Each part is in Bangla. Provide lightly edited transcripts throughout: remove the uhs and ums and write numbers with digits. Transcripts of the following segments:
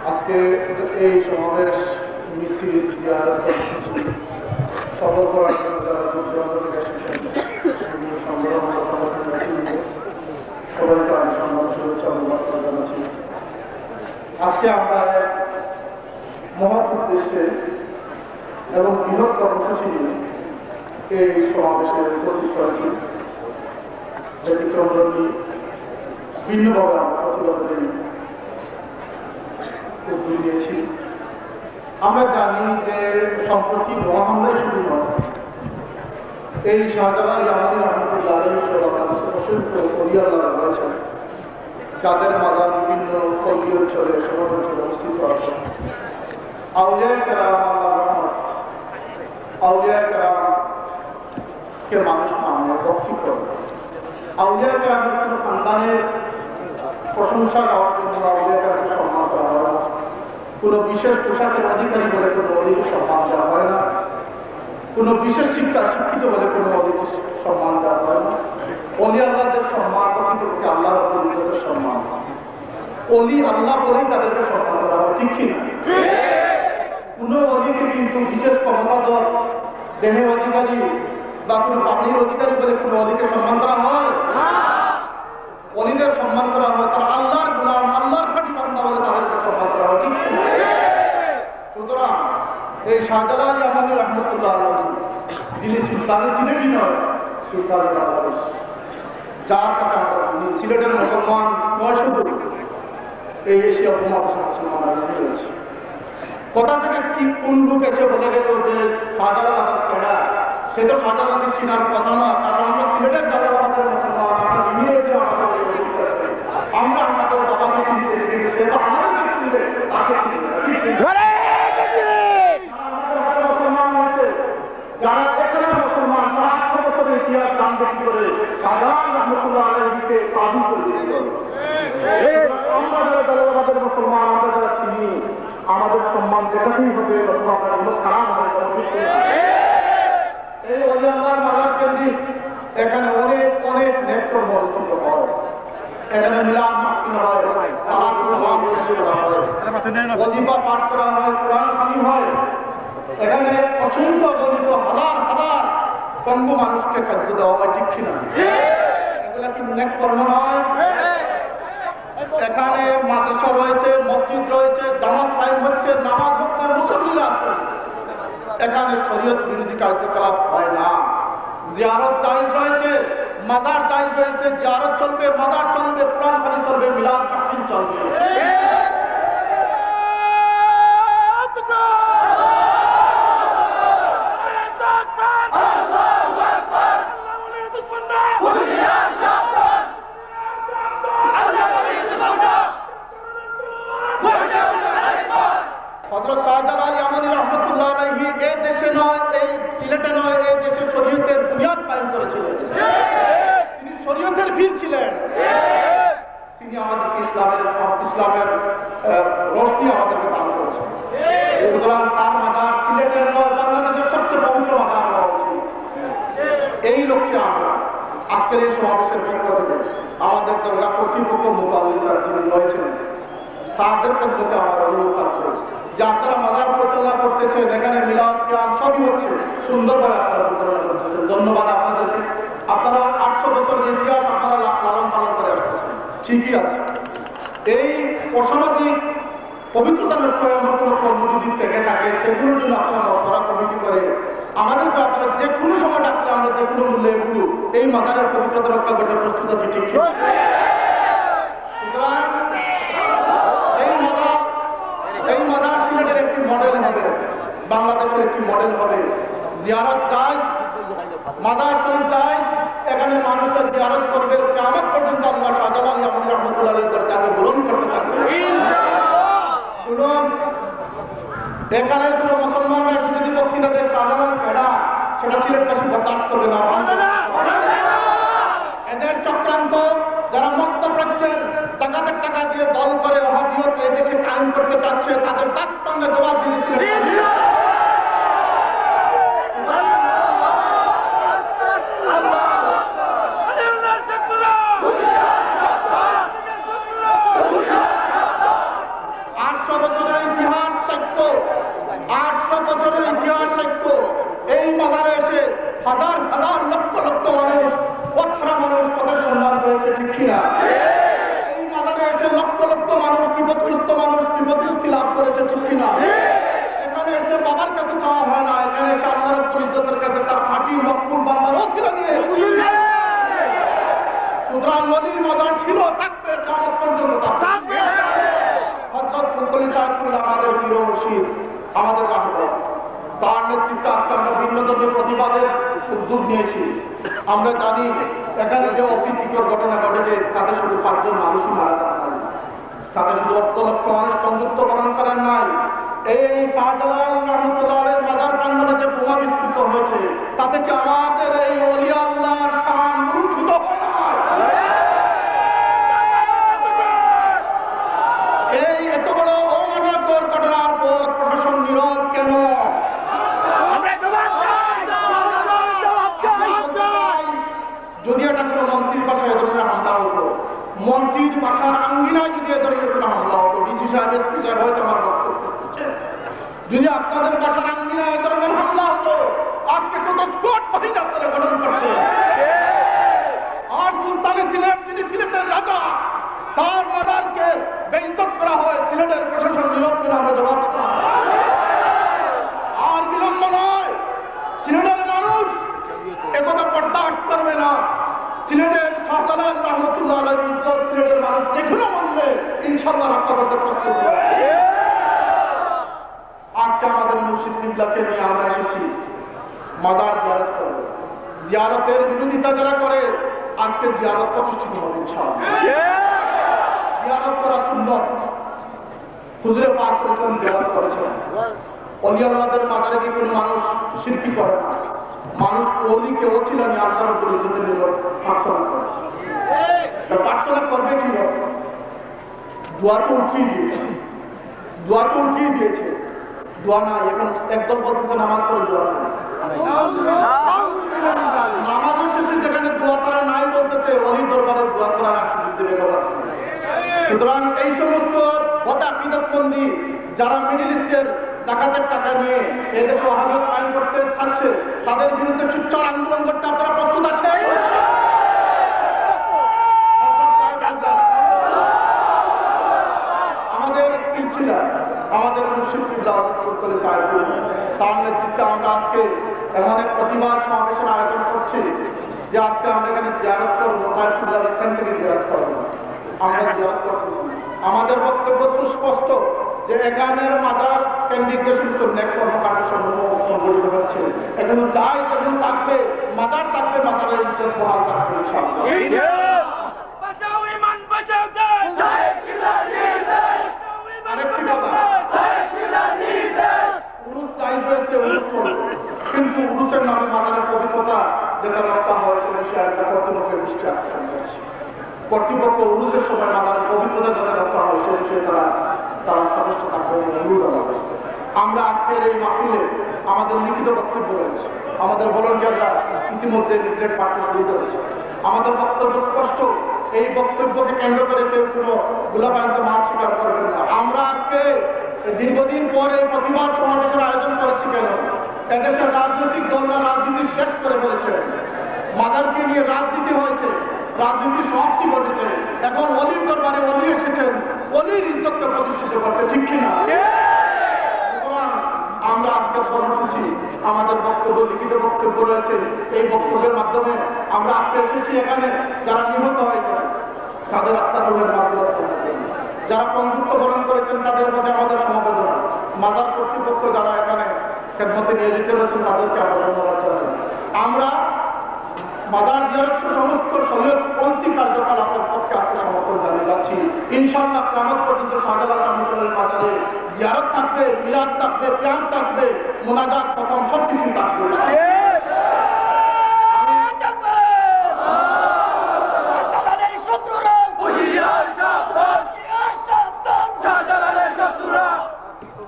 আজকে এই সমাবেশ মিছিল জিয়ারত কর্মসূচি সফল করার জন্য যারা দূর থেকে এসেছেন সবাইকে আমি সম্মান শুভেচ্ছা অভিনন্দন জানাচ্ছি। আজকে আমরা এক মহৎ উদ্দেশ্যে এবং বৃহৎ কর্মসূচি নিয়ে এই সমাবেশে উপস্থিত হয়েছি। ব্যতিক্রমী ভিন্নভাবে আমরা প্রতিবাদের উদ্যোগ নিয়েছি। আমরা জানি যে সম্প্রতি বোমা হামলায় শুরু নয়, এই শাহজালাল ইয়ামানী রহমতুল্লাহ অসংখ্য পরিবাররা রয়েছেন যাদের মাদার বিভিন্ন কবি অঞ্চলে শহর অঞ্চলে অবস্থিত আছে। আউলিয়া কেরাম আল্লাহ রহমত, আউলিয়া কেরামকে মানুষ মানে ভক্তি করে। আউলিয়া কেরামের কোনো সন্তানের প্রশংসা গাওয়ার জন্য আউলিয়া কেরামকে সম্মান করা হয় না। কোনো বিশেষ পোশাকের অধিকারী বলে কোনো অধিক সম্মান দেওয়া হয় না। কোনো বিশেষ শিক্ষিত বলে কোনো অধিক সম্মান দেওয়া হয় না। অলি আল্লাহদের সম্মান প্রকৃতপক্ষে আল্লাহ রাব্বুল সম্মান। অলি আল্লাহ বলেই তাদেরকে সম্মান করা হয়, ঠিক কিনা? কোনো অলিকে কিন্তু বিশেষ ক্ষমতাধর দেহের অধিকারী বা কোনো পাবলির অধিকারী বলে কোনো অলিকে সম্মান করা হয়। অলিদের সম্মান করা হয় তারা আল্লাহর গোলাম, আল্লাহর খাঁটি বান্দা বলে তাদেরকে সম্মান করা হয়, ঠিক কিনা? সুতরাং এই শাহজালাল ইয়ামানী রহমতুল্লাহ আলাইহি যিনি সুলতানের সিলেটি নয়, সুলতানের বাংলাদেশ, যার কাছে আমরা সিলেটের মুসলমান নয় শুধু এই এশিয়া উপমহাদেশের মুসলমানরা রয়েছে। কোথা থেকে কি কোন লোক এসে বলে গেল যে শাহজালাল আবাদ কেডা, সে তো শাহজালালকে চিনার কথা না। কারণ আমরা সিলেটের জালালাবাদের মুসলমান, আমরা মিলিয়েছি আমরা আমাদের বাবাকে চিনতেছি, কিন্তু সে তো আমাদেরকে চিনবে, তাকে চিনবে। যারা এখানে মুসলমান তারা 800 বছরের ইতিহাস জানবে কি করে শাহজালাল রহমতুল্লাহ আলাইহিকে কাবু করে দিয়েছিল। আমরা যারা জালালাবাদের মুসলমান, আমরা যারা চিনি, আমাদের সম্মান যেটাতেই হবে খারাপ হবে। এই ওলি আল্লাহর মাজার কেন্দ্রিক এখানে অনেক অনেক নেককর্ম অনুষ্ঠিত হয়। এখানে মিলাদ মাহফিল হয়, সালাত সালাম পেশ করা হয়, ওয়াজিফা পাঠ করা হয়, কোরআন খানি হয়। এখানে অসংখ্য গণিত হাজার হাজার পঙ্গু মানুষকে খাদ্য দেওয়া হয়, ঠিক কিনা? এগুলা কি নেক কর্ম নয়? এখানে মাদ্রাসা রয়েছে, মসজিদ রয়েছে, জামাত কায়েম হচ্ছে, নামাজ হচ্ছে, মুসল্লিরা আছে। এখানে শরীয়ত বিরোধী কার্যকলাপ হয় না। জিয়ারত জায়েজ রয়েছে, মাজার জায়েজ রয়েছে, জিয়ারত চলবে, মাজার চলবে, কোরআন খানি চলবে, মিলাদ মাহফিল চলবে। হযরত শাহজালাল ইয়ামানী রহমতুল্লাহ আলাইহি এই দেশে নয়, এই সিলেটে নয়, এই দেশে শরীয়তের বুনিয়াদ কায়েম করেছিলেন। তিনি শরীয়তের বীর ছিলেন। তিনি আমাদেরকে ইসলামের রোশনি আমাদেরকে দান করেছেন। সুতরাং তার মাজার সিলেটের নয়, বাংলাদেশের সবচেয়ে পবিত্র মাজার হওয়া উচিত। এই লক্ষ্যে আমরা আজকের এই সমাবেশের পক্ষ থেকে আমাদের দরগা কর্তৃপক্ষ মোকাবিল স্যার যিনি রয়েছেন তাদের পক্ষ থেকে আমরা অনুরোধ থাকবো যে আপনারা মাজার পরিচালনা করতেছেন, এখানে মিলাদ কিয়াম সবই হচ্ছে, সুন্দরভাবে আপনারা পরিচালনা করতেছেন। ধন্যবাদ আপনাদেরকে। আপনারা 800 বছরের ইতিহাস আপনারা লালন পালন করে আসতেছেন, ঠিকই আছে। এই অসামাজিক পবিত্রতা নষ্ট হয়ে এমন কোনো কর্ম যদি থেকে থাকে সেগুলোর জন্য আপনারা মশলা কমিটি করে আমাদেরকে আপনারা যে কোনো সময় ডাকলে আমরা যে কোনো মূল্যে এগুলো এই মাজারের পবিত্রতা রক্ষা করতে প্রস্তুত আছি, ঠিক? সুতরাং এই মাজার সিলেটের একটি মডেল হবে, বাংলাদেশের একটি মডেল হবে। জিয়ারত জায়েজ, মাজার শরীফ যায়, এখানে মানুষের জিয়ারত করবে, কিয়ামত পর্যন্ত আল্লাহ শাহজালাল ইয়ামানী রাহমাতুল্লাহ আলাইহির দরজাকে গ্রহণ করতে থাকবে ইনশাআল্লাহ। এখানে কোনো মুসলমানরা এসে যদি বক্তৃতা দেয় শাহজালাল কেডা, সেটা সিলেটবাসী বরদাস্ত করবে না। এদের চক্রান্ত, যারা মধ্যপ্রাচ্যের জাকাতের টাকা দিয়ে দল করে ওয়াহাবিয়ত এই দেশে কায়েম করতে চাচ্ছে, তাদের তাক সঙ্গে জবাব দিয়েছিলেন। এই মাজারে এসে হাজার হাজার লক্ষ লক্ষ মানুষ, পথরা মানুষ পথের সন্ধান হয়েছে, ঠিক কিনা? এই মাজারে এসে লক্ষ লক্ষ মানুষ, বিপদগ্রস্ত মানুষ বিপদ মুক্তি লাভ করেছে, ঠিক কিনা? এখানে এসে বাবার কাছে চাওয়া হয় না, এখানে এসে আল্লাহ রাব্বুল ইজ্জতের কাছে তার খাঁটি মকবুল বান্দার ওসিলা নিয়ে। সুতরাং নদীর মাজার ছিল, থাকবে, কিয়ামত পর্যন্ত থাকবে। হযরত ফুলতলি সাহেবুল্লাহ আমাদের প্রিয় মুর্শিদ, আমাদের রাহবার, তার নেতৃত্বে আজকে আমরা ভিন্ন ধরনের প্রতিবাদের উদ্যোগ নিয়েছি। আমরা জানি এখানে যে অপ্রীতিকর ঘটনা ঘটেছে, তাতে শুধু 5 জন মানুষই মারা যান, তাতে শুধু লক্ষ লক্ষ মানুষ সংযুক্তকরণ করেন নাই। এই শাহজালাল রাহমাতুল্লাহ আলাইহির মাজার প্রাঙ্গণে যে বোমা বিস্ফোরিত হয়েছে, তাতে কি আমাদের এই ওলি আল্লাহর শান লুণ্ঠিত হয় না? এই এত বড় অমানবিক ঘটনার পর প্রশাসন নীরব কেন? যদি এটা কোনো মন্ত্রীর বাসায় এ ধরনের হামলা হতো, মন্ত্রীর বাসার আঙ্গিনায় যদি এ ধরনের কোনো হামলা হতো, ডিসি সাহেব, এসপি সাহেব হয়তো আমার বক্তব্য, যদি আপনাদের বাসার আঙ্গিনায় এ ধরনের হামলা হতো, আজকে কত স্কোয়াড বাহিনী আপনারা গঠন করছে। আর সুলতানে সিলেট, যিনি সিলেটের রাজা, তার মাজারকে বেইজ্জত করা হয়, সিলেটের প্রশাসন নীরব কিনা আমরা জবাব চাই। আর বিলম্ব নয়, সিলেটের মানুষ একথা বরদাস্ত করবে না। সিলেটের শাহজালাল রাহমাতুল্লাহ আলাইহির ইজ্জত সিলেটের মানুষ যেকোনো মূল্যে ইনশাআল্লাহ রক্ষা করতে প্রস্তুত। আজকে আমাদের মুর্শিদ কিবলাকে নিয়ে আমরা এসেছি মাজার জিয়ারত করব। জিয়ারতের বিরোধিতা যারা করে, আজকে জিয়ারত প্রতিষ্ঠিত হবে ইনশাআল্লাহ। জিয়ারত করা সুন্নাত, হুজুরে পাক সাল্লাল্লাহু আলাইহি ওয়াসাল্লাম জিয়ারত করেছেন। ওলি আল্লাহদের মাজারে কি কোনো মানুষ শিরকি করে না? মানুষ ওলিকে ওসিলা নিয়ে আল্লাহ রাব্বুল ইজ্জতের নিকট প্রার্থনা করে। প্রার্থনা করবে কি? দোয়া তো উঠিয়ে দিয়েছে, দোয়া তো উঠিয়ে দিয়েছে, দোয়া নাই। এখন একদল বলতেছে নামাজ পড়ে দোয়া নাই। নামাজের শেষে যেখানে দোয়া তারা নাই বলতেছে, ওলির দরবারে দোয়া করার সুযোগ দেবে কথা। সুতরাং এই সমস্ত বদাকিদাতবন্দী যারা মিডল ইস্টের জাকাতের টাকা নিয়ে এদেশে ওয়াহাবিয়ত কায়েম করতে থাকছে, তাদের বিরুদ্ধে সোচ্চার আন্দোলন করতে আপনারা প্রস্তুত আছেন? আমাদের সিলসিলা, আমাদের মুর্শিদ কিবলা হযরত ফুলতলি সাহেব, তার নেতৃত্বে আমরা আজকে এমন এক প্রতিবাদ সমাবেশের আয়োজন করছি যে আজকে আমরা এখানে জিয়ারত করবো, সাহেব কিবলা এখান থেকে জিয়ারত করবো, আমরা জিয়ারত করতেছি। আমাদের বক্তব্য সুস্পষ্ট যে এখানের মাজার কেন্দ্রিক যে সমস্ত নেক কর্মকাণ্ড সংগঠিত হচ্ছে, এখানে যাই যেখানে থাকবে, মাজার থাকবে, মাজারের ইজ্জত বহাল থাকবে ইনশাআল্লাহ। আরেকটি কথা, উরুস চাই হয়েছে, উরুস চলবে, কিন্তু উরুসের নামে মাজারের পবিত্রতা যেটা রক্ষা হয় সে বিষয়ে কর্তৃপক্ষের দৃষ্টি আকর্ষণ করছে। কর্তৃপক্ষ উরুসের সময় মাজারের পবিত্রতা যাতে রক্ষা হয় সে বিষয়ে তারা সদস্য থাকবে, অনুরোধ হবে। আমরা আজকের এই মাহফিলে আমাদের লিখিত বক্তব্য রয়েছে, আমাদের ভলান্টিয়াররা ইতিমধ্যে লিফলেট পাঠ্য শুরু করেছে। আমাদের বক্তব্য স্পষ্ট, এই বক্তব্যকে কেন্দ্র করে কেউ কোনো গোলাবাড়িতে মাছ স্বীকার করবেন না। আমরা আজকে দীর্ঘদিন পর এই প্রতিবাদ সমাবেশের আয়োজন করেছি কেন? এদেশের রাজনৈতিক দলরা রাজনীতি শেষ করে ফেলেছে, মাজারকে নিয়ে রাজনীতি হয়েছে, রাজনীতির সমাপ্তি ঘটেছে। এখন অলির দরবারে অলি এসেছেন, অলির ইজ্জতকে প্রতিষ্ঠিত করতে, ঠিক কিনা? আমরা আজকের কর্মসূচি, আমাদের বক্তব্য, লিখিত বক্তব্য রয়েছে। এই বক্তব্যের মাধ্যমে আমরা আজকে এসেছি এখানে যারা নিহত হয়েছেন তাদের আত্মার রোগের মাধ্যমে, যারা পঙ্গুত্ব বরণ করেছেন তাদের মধ্যে আমাদের সমবেদনা। মাজার কর্তৃপক্ষ যারা এখানে খেদমতে নিয়োজিত রয়েছেন তাদেরকে আমরা ধন্যবাদ জানাই। আমরা মাদার জিয়ারত সমস্ত শরীয়তপন্থী কার্যকলাপের পক্ষে আজকে সমর্থন জানিয়ে যাচ্ছি। ইনশাআল্লাহ কিয়ামত পর্যন্ত শাহজালাল রহমতুল্লাহ মাজারে জিয়ারত থাকবে, মিলাদ থাকবে, কিয়াম থাকবে, মুনাজাত খতম সবকিছু থাকবে।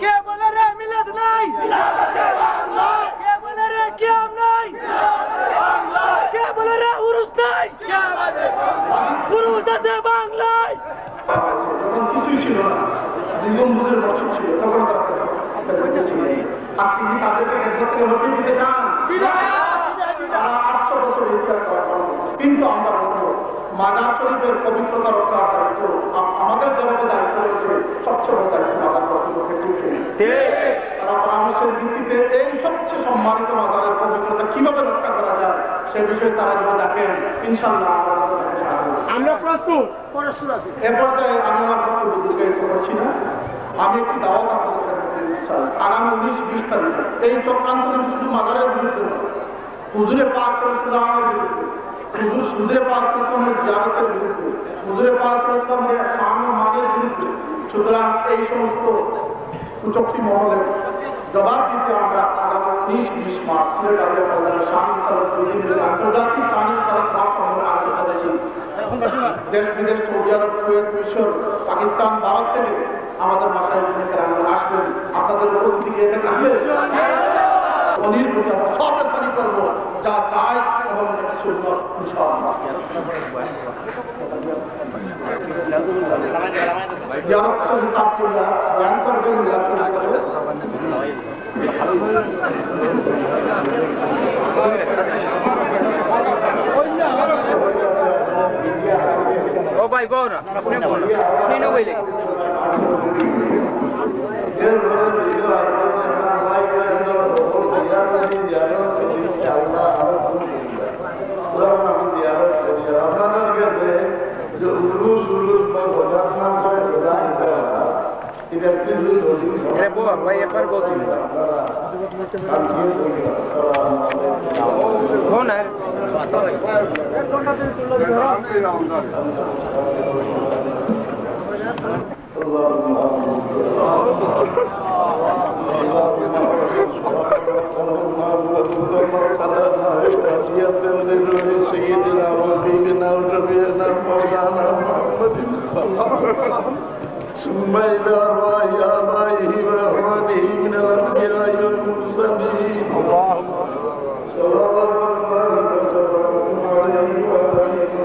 কে বলে রে মিলাদ নাই, কে বলে রে কিয়াম নাই, কে বলে রে উরুস নাই, উরুস আছে বাংলায়। যখন কিছুই ছিল না, দুই গম্বুজের মসজিদ ছিল, তখন তারা ছিল। আপনি কি তাদেরকে একবার থেকে হতে দিতে চান? তারা 800 বছর ইতিহাস করা, কিন্তু আমরা বলবো মাজার শরীফের পবিত্রতা রক্ষার দায়িত্ব আমাদের জবাবে দায়িত্ব রয়েছে, সবচেয়ে বড় দায়িত্ব মাজার কর্তৃপক্ষের দিকে। তারা পরামর্শের ভিত্তিতে এই সবচেয়ে সম্মানিত মাজারের পবিত্রতা কিভাবে রক্ষা করা যায় সে বিষয়ে তারা যদি দেখেন, ইনশাআল্লাহ আমরা প্রস্তুত। এ পর্যায়ে আমি আমার বক্তব্য দীর্ঘায়িত করছি না। আমি একটি দাওয়াত আপনাদের দিতে চাই। আগামী 19-20 তারিখে এই চক্রান্ত কিন্তু শুধু মাজারের বিরুদ্ধে নয়, হুজুরে পাক সাল্লাল্লাহু আলাইহি ওয়াসাল্লামের বিরুদ্ধে, হুজুরে পাক সাল্লাল্লাহু আলাইহি ওয়াসাল্লামের জিয়ারতের বিরুদ্ধে, হুজুরে পাক সাল্লাল্লাহু আলাইহি ওয়াসাল্লামের শান ও মানের বিরুদ্ধে। সুতরাং এই সমস্ত সূচকটি মহলে জবাব দিতে আমরা আগামী 19-20 মার্চ সিলেট আলিয়া বাজারের শাহিদ সালাত প্রতিনিধি আন্তর্জাতিক শাহিদ সালাত মহাসম্মেলন আয়োজন করেছি। দেশ বিদেশ, সৌদি আরব, কুয়েত, মিশর, পাকিস্তান, ভারত থেকে আমাদের বাসায় আসবেন। আপনাদের উপস্থিতি এখানে থাকবে, অনির প্রতি আমরা সব রেসানি করবো যা চাই এবং সুন্দর ইনশাআল্লাহ। জিয়ারত হিসাব করে জ্ঞান করবেন, ও ভাই বল না, আপনি বল না, আপনি না বইলে ভাই একবার বলছি ثم إلى أرواح آبائه وأخوانه من الأنبياء والمرسلين صلوات الله وسلامه عليه وعلى آله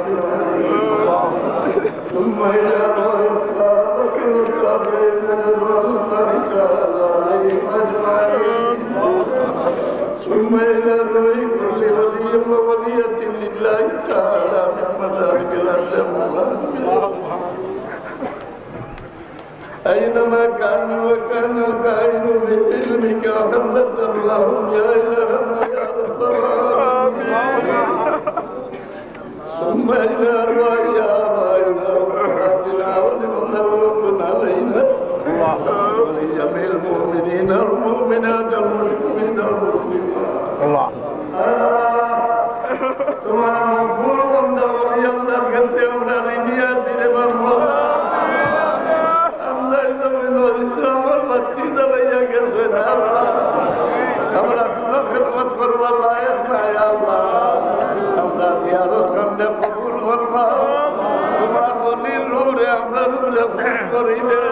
ثم إلى أرواح الصحابة والتابعين والصالحين عليهم أجمعين ثم إلى أرواح كل ولي وولية لله تعالى من مشارق الأرض والمغارب أينما كانوا وكانوا كائنوا بعلمك وحمدت اللهم يا إلهنا يا رب العالمين ثم إلى أرواح آبائنا وأمهاتنا ولمن وقنا علينا ولجميع المؤمنين والمؤمنات والمسلمين والمسلمات তোমার মকবুল বান্দা ওলি আল্লাহর কাছে আমরা ঋণী আছি রে বাবা। ইসলামের বাচ্চি জ্বালাইয়া গেছে না আল্লাহ, আমরা কোন খেদমত করবার লায়ক নাই আল্লাহ। আমরা জিয়ারত করতে কবুল করবা, তোমার বলির নূরে আমরা নূরে করি রে